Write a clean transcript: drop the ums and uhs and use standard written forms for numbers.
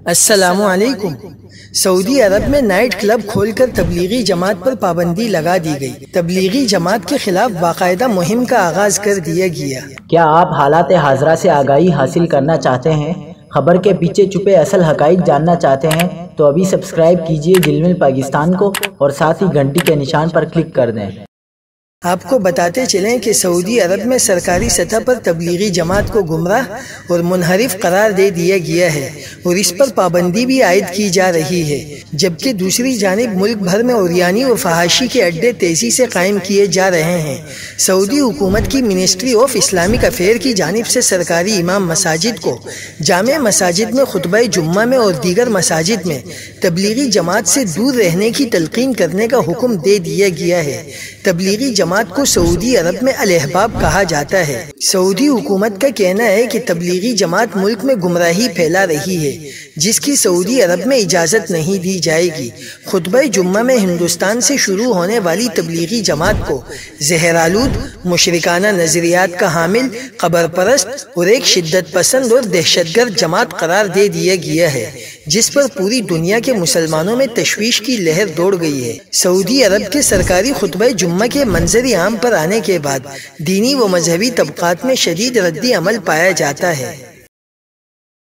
السلام علیکم۔ سعودی عرب میں نائٹ کلب کھول کر تبلیغی جماعت پر پابندی لگا دی گئی۔ تبلیغی جماعت کے خلاف باقاعدہ مہم کا آغاز کر دیا گیا۔ کیا آپ حالات حاضرہ سے آگاہی حاصل کرنا چاہتے ہیں؟ خبر کے پیچھے چھپے اصل حقائق جاننا چاہتے ہیں تو ابھی سبسکرائب کیجئے گلمل پاکستان کو اور ساتھ ہی گھنٹی کے نشان پر کلک کر دیں۔ آپ کو بتاتے چلیں کہ سعودی عرب میں سرکاری سطح پر تبلیغی جماعت کو گمراہ اور منحرف قرار دے دیا گیا ہے اور اس پر پابندی بھی عائد کی جا رہی ہے، جبکہ دوسری جانب ملک بھر میں عریانی و فحاشی کے اڈے تیزی سے قائم کیے جا رہے ہیں۔ سعودی حکومت کی منسٹری آف اسلامک افیئر کی جانب سے سرکاری امام مساجد کو جامع مساجد میں خطبہ جمعہ میں اور دیگر مساجد میں تبلیغی جماعت سے دور رہنے کی تلقین کرنے کا حکم دے دیا گیا ہے۔ تبلیغی جماعت کو سعودی عرب میں الاحباب کہا جاتا ہے۔ سعودی حکومت کا کہنا ہے کہ تبلیغی جماعت ملک میں گمراہی پھیلا رہی ہے، جس کی سعودی عرب میں اجازت نہیں دی جائے گی۔ خطبہ جمعہ میں ہندوستان سے شروع ہونے والی تبلیغی جماعت کو زہرآلود، مشرکانہ نظریات کا حامل، قبر پرست اور ایک شدت پسند اور دہشت گرد جماعت قرار دے دیا گیا ہے، جس پر پوری دنیا کے مسلمانوں میں تشویش کی لہر دوڑ گئی ہے۔ سعودی عرب کے سرکاری خطبہ جمعہ کے منظر عام پر آنے کے بعد دینی و مذہبی طبقات میں شدید رد عمل پایا جاتا ہے۔